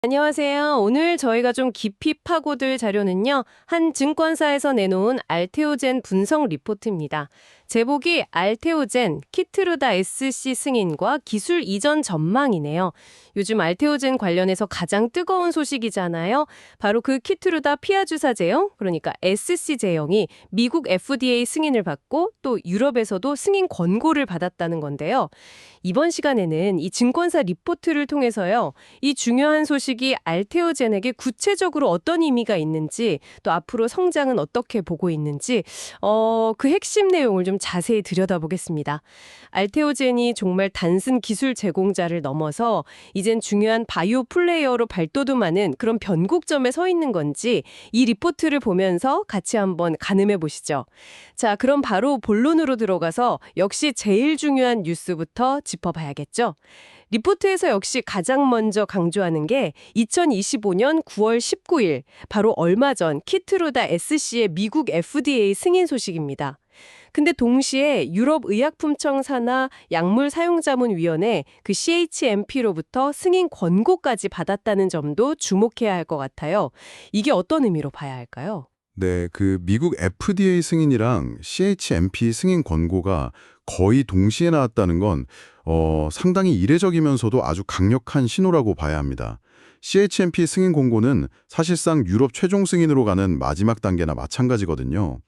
안녕하세요. 오늘 저희가 좀 깊이 파고들 자료는요, 한 증권사에서 내놓은 알테오젠 분석 리포트입니다. 제목이 알테오젠, 키트루다 SC 승인과 기술 이전 전망이네요. 요즘 알테오젠 관련해서 가장 뜨거운 소식이잖아요. 바로 그 키트루다 피아주사 제형, 그러니까 SC 제형이 미국 FDA 승인을 받고 또 유럽에서도 승인 권고를 받았다는 건데요. 이번 시간에는 이 증권사 리포트를 통해서요, 이 중요한 소식이 알테오젠에게 구체적으로 어떤 의미가 있는지, 또 앞으로 성장은 어떻게 보고 있는지, 그 핵심 내용을 좀 자세히 들여다보겠습니다. 알테오젠이 정말 단순 기술 제공자를 넘어서 이젠 중요한 바이오 플레이어로 발돋움하는 그런 변곡점에 서 있는 건지 이 리포트를 보면서 같이 한번 가늠해 보시죠. 자, 그럼 바로 본론으로 들어가서 역시 제일 중요한 뉴스부터 짚어봐야겠죠. 리포트에서 역시 가장 먼저 강조하는 게 2025년 9월 19일, 바로 얼마 전 키트루다 SC의 미국 FDA 승인 소식입니다. 근데 동시에 유럽의약품청사나 약물사용자문위원회 그 CHMP로부터 승인 권고까지 받았다는 점도 주목해야 할 것 같아요. 이게 어떤 의미로 봐야 할까요? 네, 그 미국 FDA 승인이랑 CHMP 승인 권고가 거의 동시에 나왔다는 건 상당히 이례적이면서도 아주 강력한 신호라고 봐야 합니다. CHMP 승인 권고는 사실상 유럽 최종 승인으로 가는 마지막 단계나 마찬가지거든요.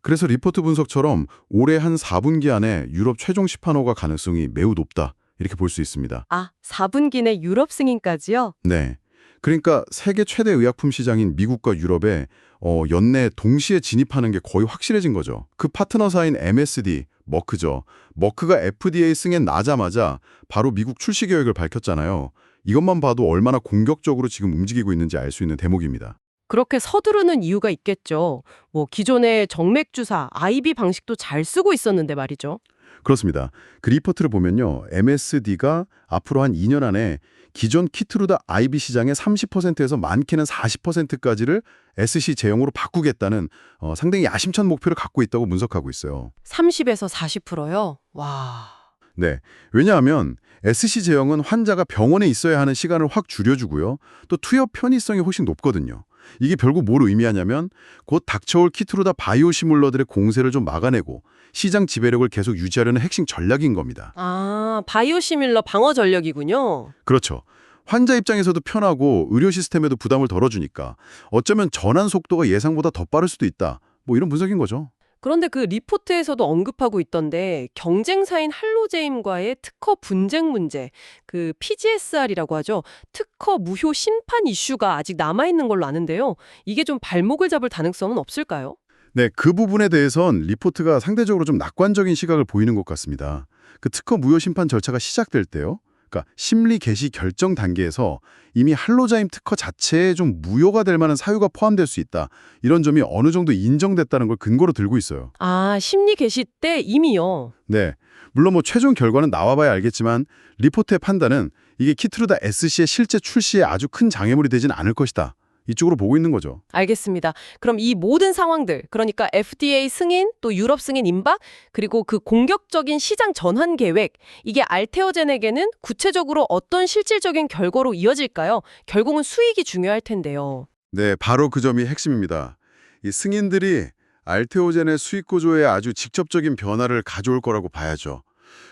그래서 리포트 분석처럼 올해 한 4분기 안에 유럽 최종 시판호가 가능성이 매우 높다, 이렇게 볼 수 있습니다. 아, 4분기 내 유럽 승인까지요? 네. 그러니까 세계 최대 의약품 시장인 미국과 유럽에 연내 동시에 진입하는 게 거의 확실해진 거죠. 그 파트너사인 MSD, 머크죠. 머크가 FDA 승인 나자마자 바로 미국 출시 계획을 밝혔잖아요. 이것만 봐도 얼마나 공격적으로 지금 움직이고 있는지 알 수 있는 대목입니다. 그렇게 서두르는 이유가 있겠죠. 뭐 기존의 정맥 주사, IV 방식도 잘 쓰고 있었는데 말이죠. 그렇습니다. 그 리포트를 보면요, MSD가 앞으로 한 2년 안에 기존 키트루다 IB 시장의 30%에서 많게는 40%까지를 SC 제형으로 바꾸겠다는 상당히 야심찬 목표를 갖고 있다고 분석하고 있어요. 30에서 40%요? 와. 네, 왜냐하면 SC 제형은 환자가 병원에 있어야 하는 시간을 확 줄여주고요. 또 투여 편의성이 훨씬 높거든요. 이게 결국 뭘 의미하냐면 곧 닥쳐올 키트루다 바이오 시뮬러들의 공세를 좀 막아내고 시장 지배력을 계속 유지하려는 핵심 전략인 겁니다. 아, 바이오시밀러 방어 전략이군요. 그렇죠. 환자 입장에서도 편하고 의료 시스템에도 부담을 덜어주니까 어쩌면 전환 속도가 예상보다 더 빠를 수도 있다, 뭐 이런 분석인 거죠. 그런데 그 리포트에서도 언급하고 있던데 경쟁사인 할로제임과의 특허 분쟁 문제, 그 PGSR이라고 하죠. 특허 무효 심판 이슈가 아직 남아있는 걸로 아는데요. 이게 좀 발목을 잡을 가능성은 없을까요? 네, 그 부분에 대해선 리포트가 상대적으로 좀 낙관적인 시각을 보이는 것 같습니다. 그 특허 무효 심판 절차가 시작될 때요, 그러니까 심리 개시 결정 단계에서 이미 할로자임 특허 자체에 좀 무효가 될 만한 사유가 포함될 수 있다, 이런 점이 어느 정도 인정됐다는 걸 근거로 들고 있어요. 아, 심리 개시 때 이미요. 네, 물론 뭐 최종 결과는 나와봐야 알겠지만 리포트의 판단은 이게 키트루다 SC의 실제 출시에 아주 큰 장애물이 되진 않을 것이다, 이쪽으로 보고 있는 거죠. 알겠습니다. 그럼 이 모든 상황들, 그러니까 FDA 승인, 또 유럽 승인 임박, 그리고 그 공격적인 시장 전환 계획, 이게 알테오젠에게는 구체적으로 어떤 실질적인 결과로 이어질까요? 결국은 수익이 중요할 텐데요. 네, 바로 그 점이 핵심입니다. 이 승인들이 알테오젠의 수익 구조에 아주 직접적인 변화를 가져올 거라고 봐야죠.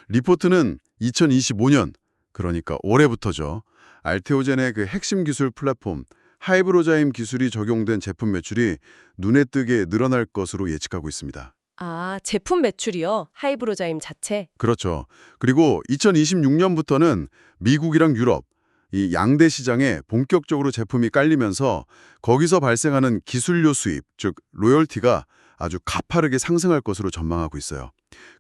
리포트는 2025년, 그러니까 올해부터죠, 알테오젠의 그 핵심 기술 플랫폼 하이브로자임 기술이 적용된 제품 매출이 눈에 띄게 늘어날 것으로 예측하고 있습니다. 아, 제품 매출이요? 하이브로자임 자체? 그렇죠. 그리고 2026년부터는 미국이랑 유럽, 이 양대 시장에 본격적으로 제품이 깔리면서 거기서 발생하는 기술료 수입, 즉 로열티가 아주 가파르게 상승할 것으로 전망하고 있어요.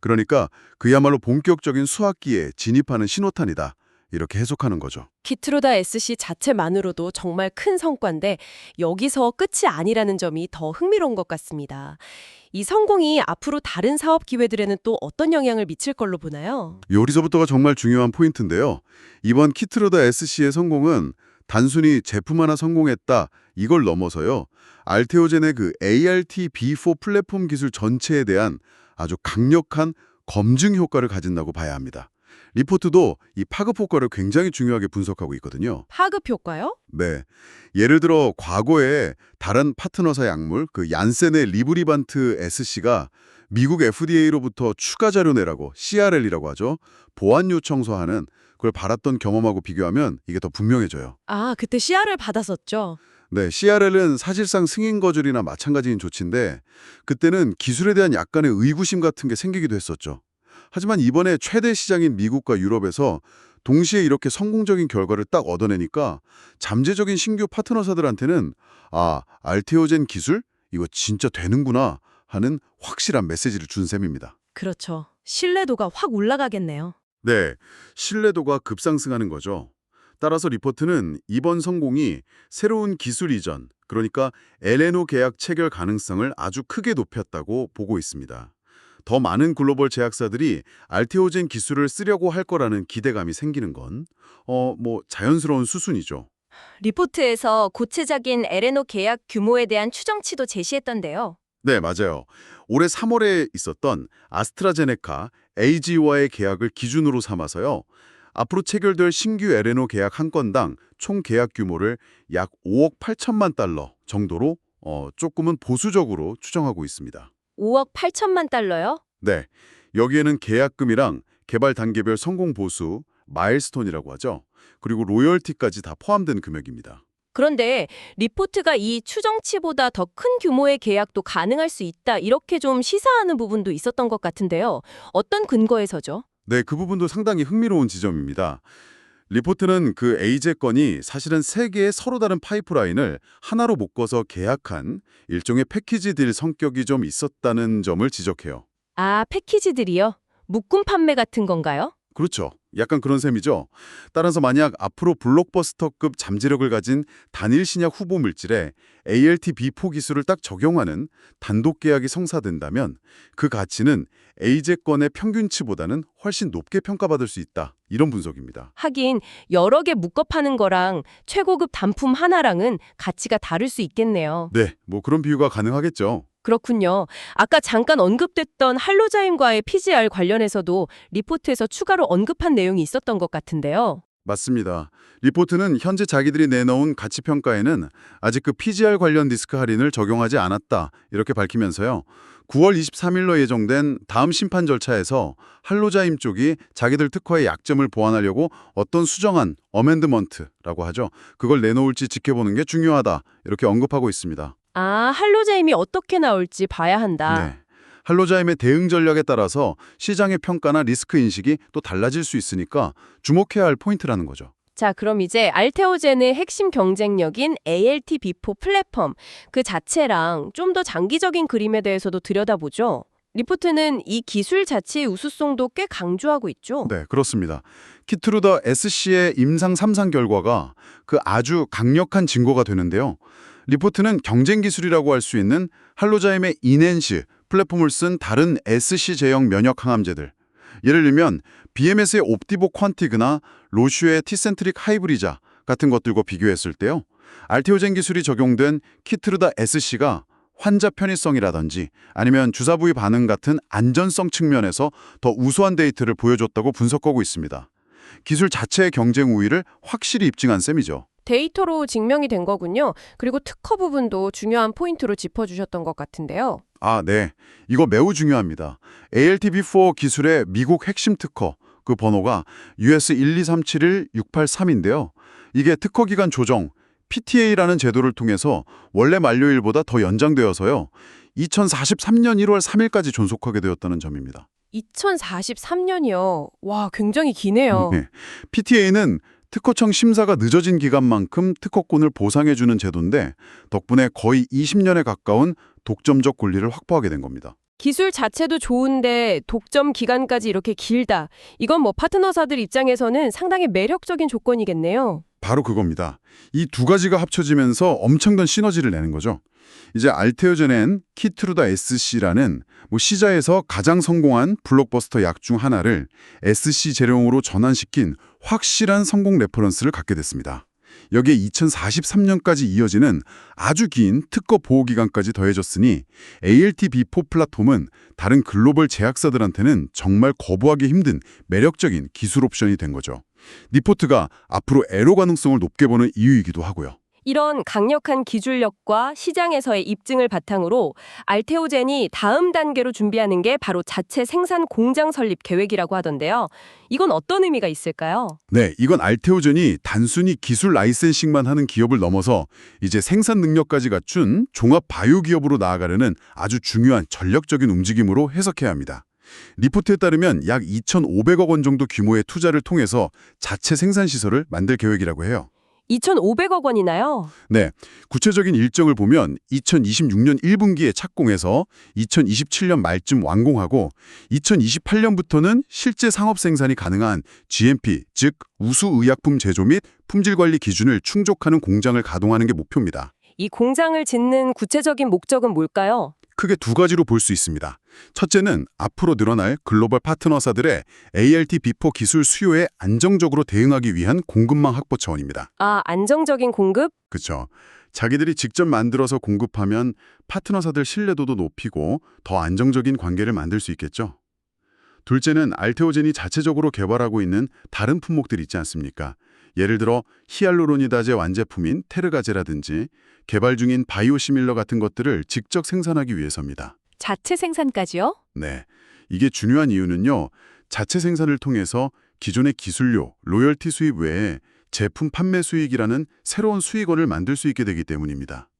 그러니까 그야말로 본격적인 수학기에 진입하는 신호탄이다, 이렇게 해석하는 거죠. 키트루다 SC 자체만으로도 정말 큰 성과인데 여기서 끝이 아니라는 점이 더 흥미로운 것 같습니다. 이 성공이 앞으로 다른 사업 기회들에는 또 어떤 영향을 미칠 걸로 보나요? 여기서부터가 정말 중요한 포인트인데요. 이번 키트루다 SC의 성공은 단순히 제품 하나 성공했다, 이걸 넘어서요, 알테오젠의 그 ART-B4 플랫폼 기술 전체에 대한 아주 강력한 검증 효과를 가진다고 봐야 합니다. 리포트도 이 파급 효과를 굉장히 중요하게 분석하고 있거든요. 파급 효과요? 네. 예를 들어 과거에 다른 파트너사 약물 그 얀센의 리브리반트 SC가 미국 FDA로부터 추가 자료 내라고 CRL이라고 하죠. 보안 요청서하는 그걸 받았던 경험하고 비교하면 이게 더 분명해져요. 아, 그때 CR을 받았었죠. 네, CRL은 사실상 승인 거절이나 마찬가지인 조치인데 그때는 기술에 대한 약간의 의구심 같은 게 생기기도 했었죠. 하지만 이번에 최대 시장인 미국과 유럽에서 동시에 이렇게 성공적인 결과를 딱 얻어내니까 잠재적인 신규 파트너사들한테는 아, 알테오젠 기술? 이거 진짜 되는구나 하는 확실한 메시지를 준 셈입니다. 그렇죠. 신뢰도가 확 올라가겠네요. 네, 신뢰도가 급상승하는 거죠. 따라서 리포트는 이번 성공이 새로운 기술 이전, 그러니까 LNO 계약 체결 가능성을 아주 크게 높였다고 보고 있습니다. 더 많은 글로벌 제약사들이 알테오젠 기술을 쓰려고 할 거라는 기대감이 생기는 건 자연스러운 수순이죠. 리포트에서 구체적인 LNO 계약 규모에 대한 추정치도 제시했던데요. 네, 맞아요. 올해 3월에 있었던 아스트라제네카, AG와의 계약을 기준으로 삼아서요. 앞으로 체결될 신규 LNO 계약 한 건당 총 계약 규모를 약 5억 8천만 달러 정도로 조금은 보수적으로 추정하고 있습니다. 5억 8천만 달러요? 네, 여기에는 계약금이랑 개발 단계별 성공 보수, 마일스톤이라고 하죠. 그리고 로열티까지 다 포함된 금액입니다. 그런데 리포트가 이 추정치보다 더 큰 규모의 계약도 가능할 수 있다, 이렇게 좀 시사하는 부분도 있었던 것 같은데요. 어떤 근거에서죠? 네, 그 부분도 상당히 흥미로운 지점입니다. 리포트는 그 에이제 건이 사실은 세 개의 서로 다른 파이프라인을 하나로 묶어서 계약한 일종의 패키지 딜 성격이 좀 있었다는 점을 지적해요. 아, 패키지들이요? 묶음 판매 같은 건가요? 그렇죠. 약간 그런 셈이죠. 따라서 만약 앞으로 블록버스터급 잠재력을 가진 단일 신약 후보 물질에 ALT-B4 기술을 딱 적용하는 단독 계약이 성사된다면 그 가치는 에이제 건의 평균치보다는 훨씬 높게 평가받을 수 있다. 이런 분석입니다. 하긴 여러 개 묶어 파는 거랑 최고급 단품 하나랑은 가치가 다를 수 있겠네요. 네, 그런 비유가 가능하겠죠. 그렇군요. 아까 잠깐 언급됐던 할로자임과의 PGR 관련해서도 리포트에서 추가로 언급한 내용이 있었던 것 같은데요. 맞습니다. 리포트는 현재 자기들이 내놓은 가치평가에는 아직 그 PGR 관련 리스크 할인을 적용하지 않았다. 이렇게 밝히면서요. 9월 23일로 예정된 다음 심판 절차에서 할로자임 쪽이 자기들 특허의 약점을 보완하려고 어떤 수정안, 어멘드먼트라고 하죠. 그걸 내놓을지 지켜보는 게 중요하다. 이렇게 언급하고 있습니다. 아, 할로자임이 어떻게 나올지 봐야 한다. 네. 할로자임의 대응 전략에 따라서 시장의 평가나 리스크 인식이 또 달라질 수 있으니까 주목해야 할 포인트라는 거죠. 자, 그럼 이제 알테오젠의 핵심 경쟁력인 ALT-B4 플랫폼 그 자체랑 좀 더 장기적인 그림에 대해서도 들여다보죠. 리포트는 이 기술 자체의 우수성도 꽤 강조하고 있죠. 네, 그렇습니다. 키트루더 SC의 임상 3상 결과가 그 아주 강력한 증거가 되는데요. 리포트는 경쟁 기술이라고 할 수 있는 할로자임의 이넨시 플랫폼을 쓴 다른 SC 제형 면역 항암제들, 예를 들면 BMS의 옵티보 퀀티그나 로슈의 티센트릭 하이브리자 같은 것들과 비교했을 때요. 알테오젠 기술이 적용된 키트루다 SC가 환자 편의성이라든지 아니면 주사 부위 반응 같은 안전성 측면에서 더 우수한 데이터를 보여줬다고 분석하고 있습니다. 기술 자체의 경쟁 우위를 확실히 입증한 셈이죠. 데이터로 증명이 된 거군요. 그리고 특허 부분도 중요한 포인트로 짚어주셨던 것 같은데요. 아, 네. 이거 매우 중요합니다. ALT-B4 기술의 미국 핵심 특허, 그 번호가 US 12371-683인데요. 이게 특허 기간 조정, PTA라는 제도를 통해서 원래 만료일보다 더 연장되어서요. 2043년 1월 3일까지 존속하게 되었다는 점입니다. 2043년이요. 와, 굉장히 기네요. 네. PTA는 특허청 심사가 늦어진 기간만큼 특허권을 보상해주는 제도인데 덕분에 거의 20년에 가까운 독점적 권리를 확보하게 된 겁니다. 기술 자체도 좋은데 독점 기간까지 이렇게 길다. 이건 파트너사들 입장에서는 상당히 매력적인 조건이겠네요. 바로 그겁니다. 이 두 가지가 합쳐지면서 엄청난 시너지를 내는 거죠. 이제 알테오젠엔 키트루다 SC라는 시자에서 가장 성공한 블록버스터 약 중 하나를 SC 재료용으로 전환시킨 확실한 성공 레퍼런스를 갖게 됐습니다. 여기에 2043년까지 이어지는 아주 긴 특허 보호 기간까지 더해졌으니 ALT-B4 플랫폼은 다른 글로벌 제약사들한테는 정말 거부하기 힘든 매력적인 기술 옵션이 된 거죠. 니포트가 앞으로 애로 가능성을 높게 보는 이유이기도 하고요. 이런 강력한 기술력과 시장에서의 입증을 바탕으로 알테오젠이 다음 단계로 준비하는 게 바로 자체 생산 공장 설립 계획이라고 하던데요. 이건 어떤 의미가 있을까요? 네, 이건 알테오젠이 단순히 기술 라이센싱만 하는 기업을 넘어서 이제 생산 능력까지 갖춘 종합 바이오 기업으로 나아가려는 아주 중요한 전략적인 움직임으로 해석해야 합니다. 리포트에 따르면 약 2,500억 원 정도 규모의 투자를 통해서 자체 생산 시설을 만들 계획이라고 해요. 2,500억 원이나요? 네, 구체적인 일정을 보면 2026년 1분기에 착공해서 2027년 말쯤 완공하고 2028년부터는 실제 상업 생산이 가능한 GMP, 즉 우수의약품 제조 및 품질관리 기준을 충족하는 공장을 가동하는 게 목표입니다. 이 공장을 짓는 구체적인 목적은 뭘까요? 크게 두 가지로 볼 수 있습니다. 첫째는 앞으로 늘어날 글로벌 파트너사들의 ALT-B4 기술 수요에 안정적으로 대응하기 위한 공급망 확보 차원입니다. 아, 안정적인 공급? 그렇죠. 자기들이 직접 만들어서 공급하면 파트너사들 신뢰도도 높이고 더 안정적인 관계를 만들 수 있겠죠. 둘째는 알테오젠이 자체적으로 개발하고 있는 다른 품목들 있지 않습니까? 예를 들어 히알루로니다제 완제품인 테르가제라든지 개발 중인 바이오시밀러 같은 것들을 직접 생산하기 위해서입니다. 자체 생산까지요? 네, 이게 중요한 이유는요. 자체 생산을 통해서 기존의 기술료, 로열티 수입 외에 제품 판매 수익이라는 새로운 수익원을 만들 수 있게 되기 때문입니다.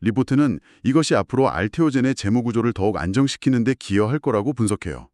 리포트는 이것이 앞으로 알테오젠의 재무 구조를 더욱 안정시키는 데 기여할 거라고 분석해요.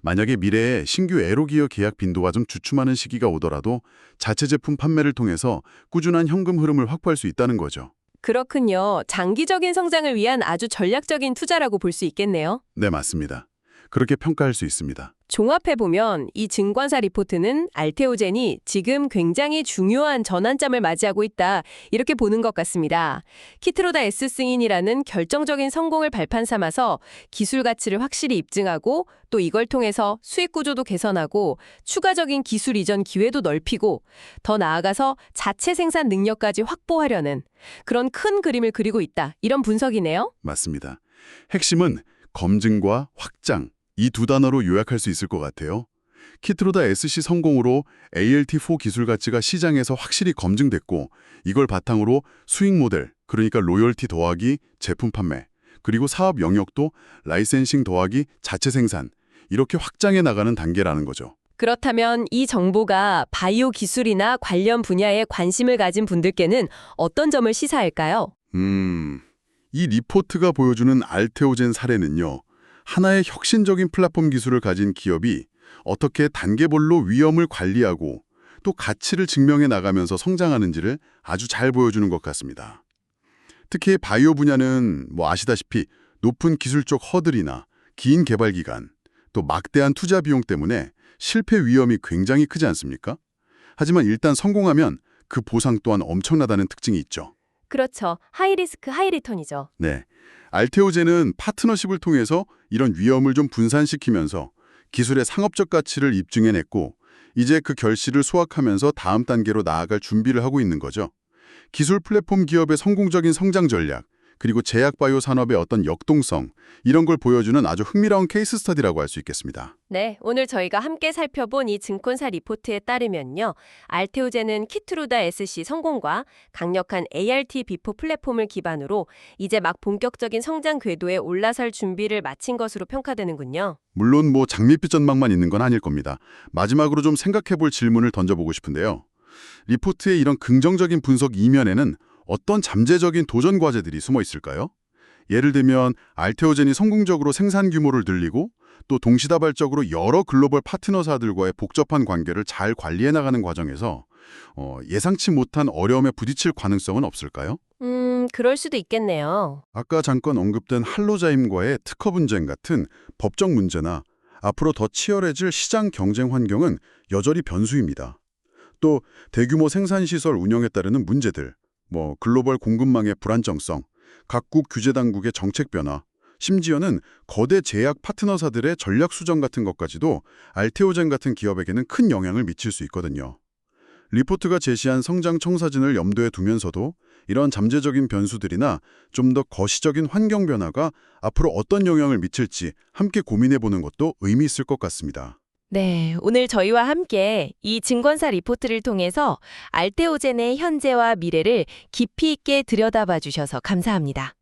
만약에 미래에 신규 에로기어 계약 빈도가 좀 주춤하는 시기가 오더라도 자체 제품 판매를 통해서 꾸준한 현금 흐름을 확보할 수 있다는 거죠. 그렇군요. 장기적인 성장을 위한 아주 전략적인 투자라고 볼 수 있겠네요. 네, 맞습니다. 그렇게 평가할 수 있습니다. 종합해보면 이 증권사 리포트는 알테오젠이 지금 굉장히 중요한 전환점을 맞이하고 있다, 이렇게 보는 것 같습니다. 키트로다 S 승인이라는 결정적인 성공을 발판 삼아서 기술 가치를 확실히 입증하고 또 이걸 통해서 수익 구조도 개선하고 추가적인 기술 이전 기회도 넓히고 더 나아가서 자체 생산 능력까지 확보하려는 그런 큰 그림을 그리고 있다, 이런 분석이네요. 맞습니다. 핵심은 검증과 확장, 이 두 단어로 요약할 수 있을 것 같아요. 키트로다 SC 성공으로 ALT4 기술 가치가 시장에서 확실히 검증됐고 이걸 바탕으로 수익 모델, 그러니까 로열티 더하기 제품 판매, 그리고 사업 영역도 라이센싱 더하기 자체 생산, 이렇게 확장해 나가는 단계라는 거죠. 그렇다면 이 정보가 바이오 기술이나 관련 분야에 관심을 가진 분들께는 어떤 점을 시사할까요? 이 리포트가 보여주는 알테오젠 사례는요. 하나의 혁신적인 플랫폼 기술을 가진 기업이 어떻게 단계별로 위험을 관리하고 또 가치를 증명해 나가면서 성장하는지를 아주 잘 보여주는 것 같습니다. 특히 바이오 분야는 아시다시피 높은 기술적 허들이나 긴 개발 기간, 또 막대한 투자 비용 때문에 실패 위험이 굉장히 크지 않습니까? 하지만 일단 성공하면 그 보상 또한 엄청나다는 특징이 있죠. 그렇죠. 하이리스크 하이리턴이죠. 네, 알테오젠은 파트너십을 통해서 이런 위험을 좀 분산시키면서 기술의 상업적 가치를 입증해냈고 이제 그 결실을 수확하면서 다음 단계로 나아갈 준비를 하고 있는 거죠. 기술 플랫폼 기업의 성공적인 성장 전략, 그리고 제약 바이오 산업의 어떤 역동성, 이런 걸 보여주는 아주 흥미로운 케이스 스터디라고 할 수 있겠습니다. 네, 오늘 저희가 함께 살펴본 이 증권사 리포트에 따르면요. 알테오젠은 키트루다 SC 성공과 강력한 ALT-B4 플랫폼을 기반으로 이제 막 본격적인 성장 궤도에 올라설 준비를 마친 것으로 평가되는군요. 물론 장밋빛 전망만 있는 건 아닐 겁니다. 마지막으로 좀 생각해볼 질문을 던져보고 싶은데요. 리포트의 이런 긍정적인 분석 이면에는 어떤 잠재적인 도전 과제들이 숨어 있을까요? 예를 들면 알테오젠이 성공적으로 생산 규모를 늘리고 또 동시다발적으로 여러 글로벌 파트너사들과의 복잡한 관계를 잘 관리해 나가는 과정에서 예상치 못한 어려움에 부딪힐 가능성은 없을까요? 그럴 수도 있겠네요. 아까 잠깐 언급된 할로자임과의 특허 분쟁 같은 법적 문제나 앞으로 더 치열해질 시장 경쟁 환경은 여전히 변수입니다. 또 대규모 생산시설 운영에 따르는 문제들, 글로벌 공급망의 불안정성, 각국 규제 당국의 정책 변화, 심지어는 거대 제약 파트너사들의 전략 수정 같은 것까지도 알테오젠 같은 기업에게는 큰 영향을 미칠 수 있거든요. 리포트가 제시한 성장 청사진을 염두에 두면서도 이런 잠재적인 변수들이나 좀 더 거시적인 환경 변화가 앞으로 어떤 영향을 미칠지 함께 고민해보는 것도 의미 있을 것 같습니다. 네, 오늘 저희와 함께 이 증권사 리포트를 통해서 알테오젠의 현재와 미래를 깊이 있게 들여다봐 주셔서 감사합니다.